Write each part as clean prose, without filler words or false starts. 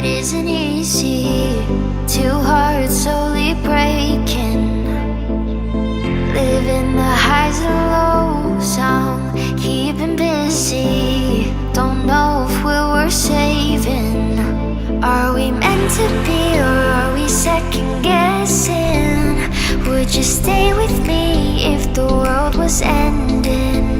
it isn't easy. Two hearts slowly breaking, living the highs and lows. I'm keeping busy. Don't know if we're worth saving. Are we meant to be, or are we second guessing? Would you stay with me if the world was ending?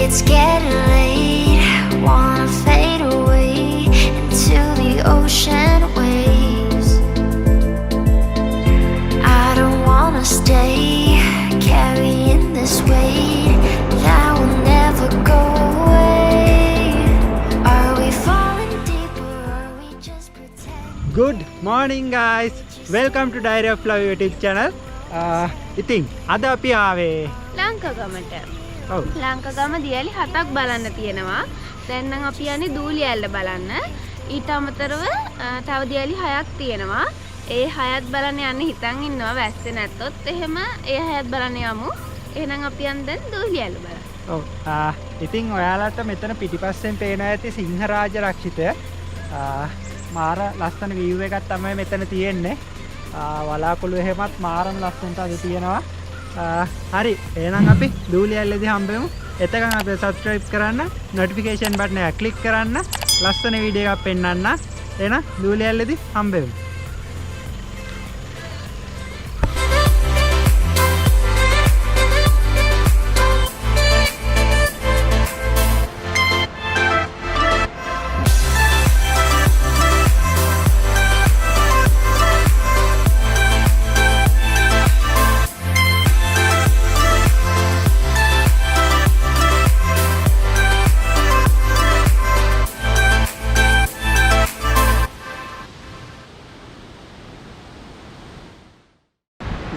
It's getting late, wanna fade away into the ocean waves. I don't wanna stay carrying this weight that will never go away. Are we falling deep, or are we just pretending? Good morning guys, welcome to Diary of Love YouTube channel. ඉතින් අද අපි ආවේ ලංකාගමට. ඔව්. ලංකාගම දියලි 7ක් බලන්න තියෙනවා. දැන් නම් අපි යන්නේ දූලි ඇල්ල බලන්න. ඊට අමතරව තව දියලි 6ක් තියෙනවා. ඒ 6ත් බලන්න යන්න හිතන් ඉන්නවා වැස්සේ නැත්තොත්. එහෙම ඒ 6ත් බලන්න යමු. එහෙනම් අපි යන්න දැන් දූලි ඇල්ල බලන්න. ඔව්. ඉතින් ඔයාලට මෙතන පිටිපස්සෙන් පේනවා ඇති සිංහරාජ රක්ෂිතය. මාර ලස්සන view එකක් තමයි මෙතන තියෙන්නේ. වලාකුළු එහෙමත් මාරම ලස්සනට අද තියෙනවා. හරි එහෙනම් අපි දූලි ඇල්ලේදී හම්බෙමු. එතකන් අපි subscribe කරන්න, notification button එක click කරන්න, ලස්සන වීඩියෝ එකක් පෙන්නන්න. එහෙනම් දූලි ඇල්ලේදී හම්බෙමු.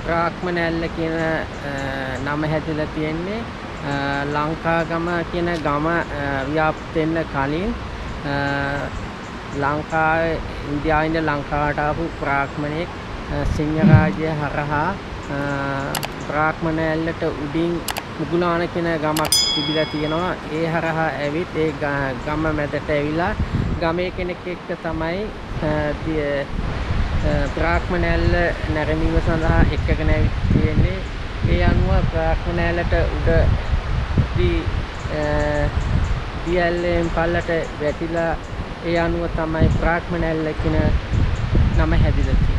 Brahmana Ella කියන නම හැදලා තියෙන්නේ ලංකාගම කියන ගම ව්‍යාප්ත වෙන්න කලින් ලංකාවේ ඉන්දියාවේ ඉඳන් ලංකාවට ආපු බ්‍රාහ්මණෙක් සිංහරාජය හරහා Brahmana Ellට උඩින් මුගුලාන කියන ගමක් තිබිලා තියෙනවා. ඒ හරහා ඇවිත් ඒ ගම මැදට ඇවිලා ගමේ කෙනෙක් එක්ක තමයි Brahmana Ella නැරඹීම සඳහා එක්කගෙන ඇවිත් තියෙන්නේ. ඒ අනුව Brahmana Ellට උඩ දියැලෙන් පල්ලට වැටිලා ඒ අනුව තමයි Brahmana Ella කියන නම හැදිලා තියෙන්නේ.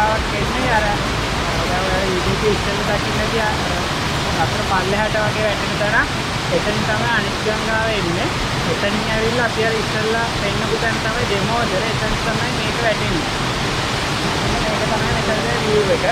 ගංගාවක් එන්නේ අර YouTube ඉස්සෙල්ලා දකින්න තියා අතර පල්ලෙහාට වගේ වැටෙන තැන. එතන තමයි අනිත් ගංගාව එන්නේ. එතනින් ඇවිල්ලා අපි අර ඉස්සෙල්ලා පෙන්නපු තැන තමයි දෙමෝදර. එතන තමයි මේක වැටෙන්නේ. මේක තමයි මෙතනගේ view එක.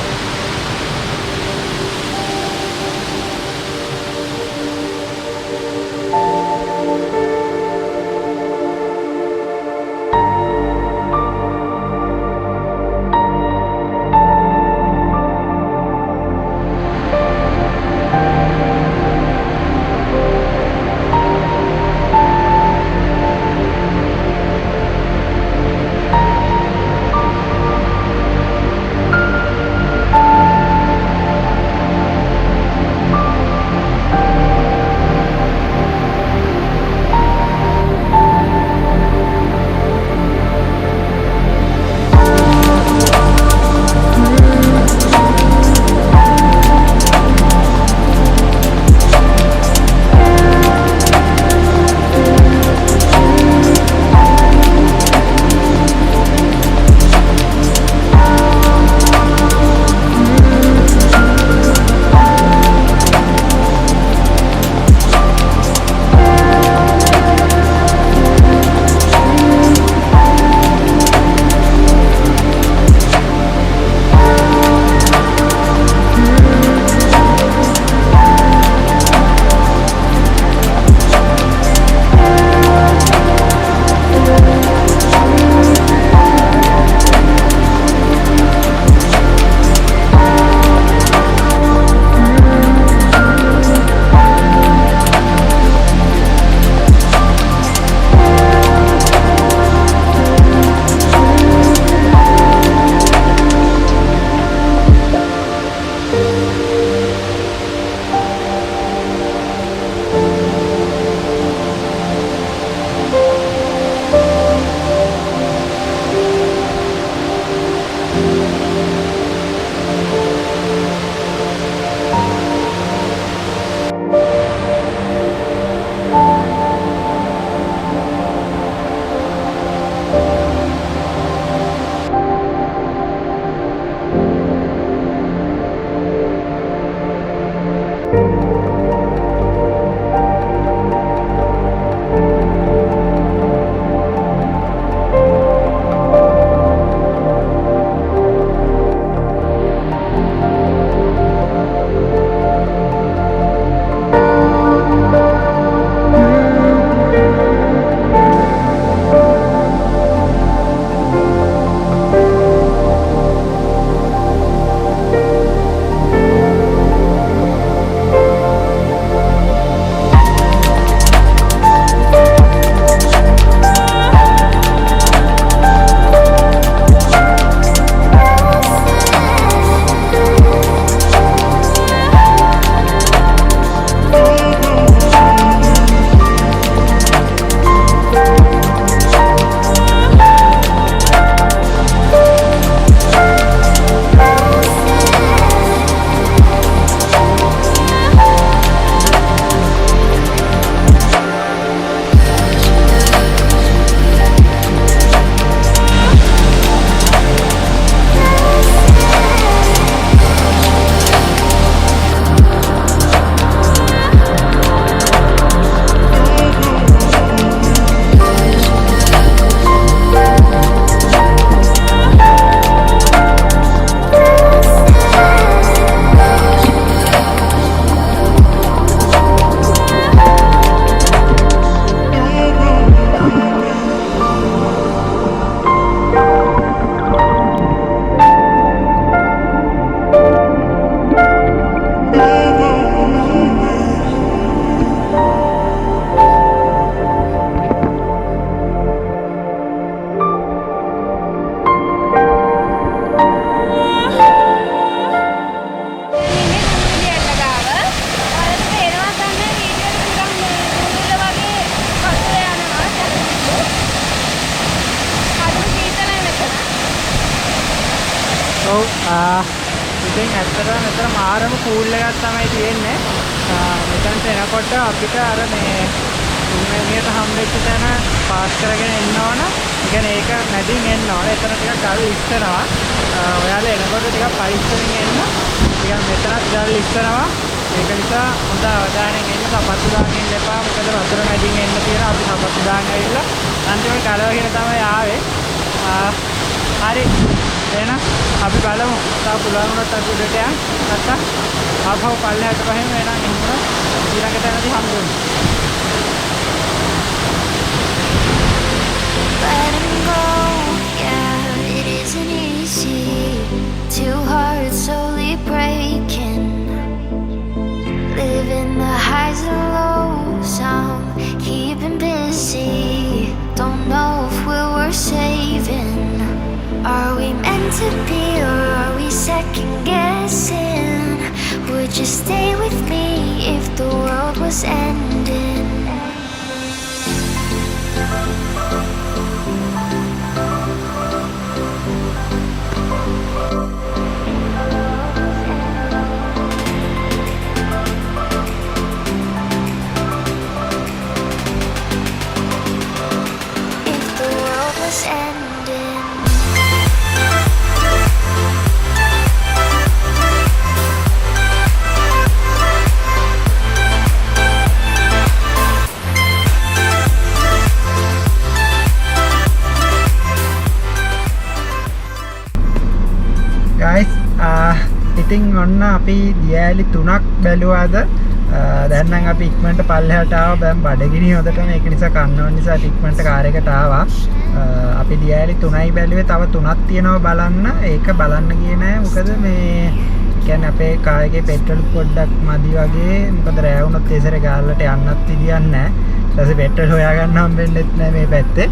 ඉතින් ඇත්තටම මෙතන මාරම කූල් එකක් තමයි තියෙන්නේ. මෙතනට එනකොට අපිට අර මේ තුන්වෙනියට හම්බෙච්ච තැන පාස් කරගෙන එන්න ඕන. ඒ කියන්නේ ඒක මැදින් එන්න ඕන. එතන ටිකක් අර ඉස්සරහා ඔයාලා එනකොට ටිකක් පරිස්සමෙන් එන්න. ටිකක් මෙතනත් ගල් ඉස්සනවා. ඒක නිසා හොඳ අවධානයෙන් එන්න. සපත්තු දාගෙන ඉන්න එපා. මොකද වතුර මැදින් එන්න තියෙන අපි සපත්තු දාගෙන ඇවිල්ලා අන්තිමට කලවගෙන තමයි ආවේ. හරි. එහෙනම් අපි බලමු. තා පුළුවන් වුණොත් අපි උඩට යන්න. නැත්නම් ආපහු පල්ලෙහාට පහින්න එහෙනම් එහෙම ඊළඟ තැනදී හම්බෙමු. Letting go, yeah, it isn't easy. Two hearts slowly breaking. Living the highs and lows, I'm keeping busy. Don't know if we're worth saving. Are we meant to be or are we second guessing? Would you stay with me if the world was ending? If the world was ending. guys ඉතින් ඔන්න අපි දියඇලි 3ක් බැලුවාද දැන් නම් අපි ඉක්මනට පල්ලෙහාට ආවා දැන් බඩගිනි හොදටම ඒක නිසා කන්න ඕන නිසා ඉක්මනට කාර් එකට ආවා අපි දියඇලි 3යි බැලුවේ තව 3ක් තියෙනවා බලන්න ඒක බලන්න ගියේ නෑ මොකද මේ කියන්නේ අපේ කාර්ගේ පෙට්‍රල් පොඩ්ඩක් මදි වගේ මොකද රෑ වුණොත් ඒසරේ ගාල්ලට යන්නත් ඉදියන්නේ නෑ ඊට පස්සේ පෙට්‍රල් හොයාගන්න හම්බෙන්නෙත් නෑ මේ පැත්තේ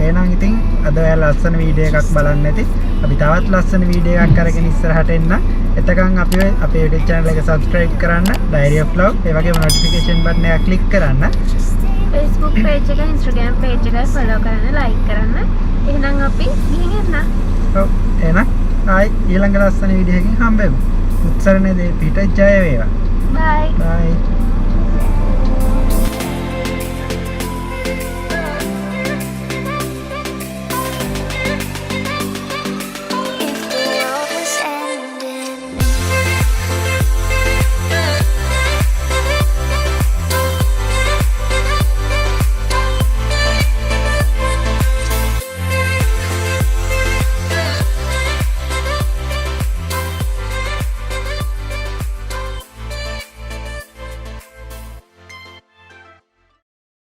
එහෙනම් ඉතින් අද ඔයාලා ලස්සන වීඩියෝ එකක් බලන්න ඇති අපි තවත් ලස්සන වීඩියෝ එකක් අරගෙන ඉස්සරහට එන්න එතකන් අපි අපේ YouTube channel එක subscribe කරන්න diary of love ඒ වගේම notification button එක click කරන්න Facebook page එක Instagram page එක follow කරන්න like කරන්න එහෙනම් අපි ගිහින් එන්න ඔව් එහෙනම් ආයි ඊළඟ ලස්සන වීඩියෝ එකකින් හම්බෙමු උත්සරණේ දේ පිට ජය වේවා bye bye